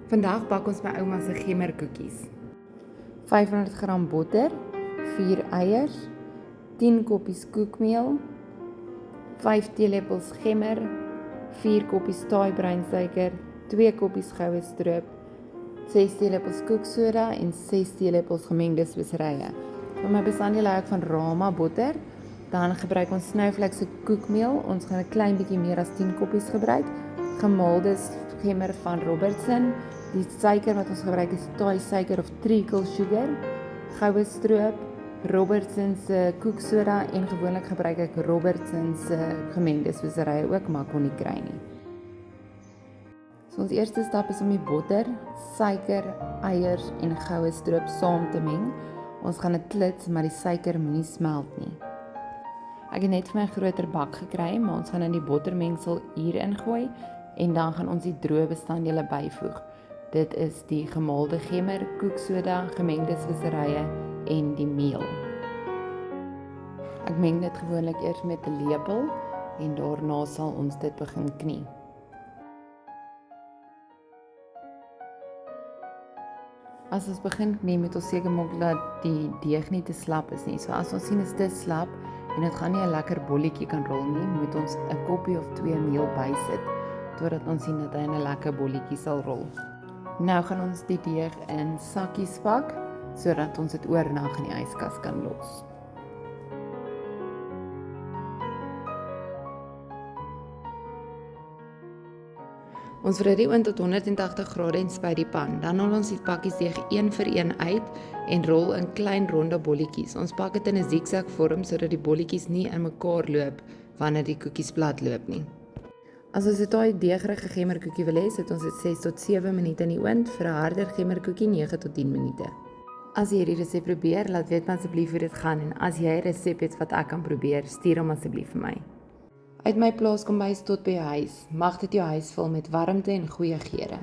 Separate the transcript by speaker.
Speaker 1: Vandag bak ons my ouma se gemmerkoekies. 500 gram botter, 4 eiers, 10 koppies koekmeel, 5 teelepels gemmer, 4 koppies taai breinsuiker, 2 koppies goue stroop, 6 teelepels koeksoda en 6 teelepels gemengde speserye. Vir my bestanddele hou ek van Rama botter. Dan gebruik ons Snowflake se koekmeel. Ons gaan 'n klein bietjie meer as 10 koppies gebruik. Gemaalde gemmer van Robertson. Die suiker wat ons gebruik is taai suiker of treacle sugar. Goue stroop, Robertson se koeksoda en gewoonlik gebruik ek Robertson se gemengde speserye ook, maar kon nie kry nie. So ons eerste stap is om die botter, suiker, eiers en goue stroop saam te meng. Ons gaan dit klits, maar die suiker moenie smelt nie. Ek het net vir my 'n groter bak gekry, maar ons gaan in die bottermengsel hier ingooi en dan gaan ons die droë bestanddele byvoeg. Dit is die gemaalde gemmer, koeksoda, gemengde speserye en die meel. Ek meng dit gewoonlik eers met 'n lepel en daarna sal ons dit begin knie. As ons begin knie, moet ons seker maak dat die deeg nie te slap is nie. So as ons sien is te slap en dit gaan nie 'n lekker bolletjie kan rol nie, moet ons 'n koppie of 2 meel bysit totdat ons sien dat hy 'n lekker bolletjie sal rol. Nou gaan ons die deeg in sakkies pak sodat ons dit oornag in die yskas kan los. Ons vry die oond tot 180 grade en spuit die pan. Dan haal ons die pakkies deeg een vir een uit en rol in klein ronde bolletjies. Ons pak dit in 'n zigzag vorm sodat die bolletjies nie in mekaar loop wanneer die koekies plat loop nie. As ons 'n taai deegrige gemmerkoekie wil hê, sit ons dit 6 tot 7 minute in die oond, vir 'n harder gemmerkoekie 9 tot 10 minute. As jy hierdie resep probeer, laat weet my asseblief hoe dit gaan en as jy 'n resep het wat ek kan probeer, stuur hom asseblief vir my. Uit my plaaskombuis tot by jou huis, mag dit jou huis vul met warmte en goeie geure.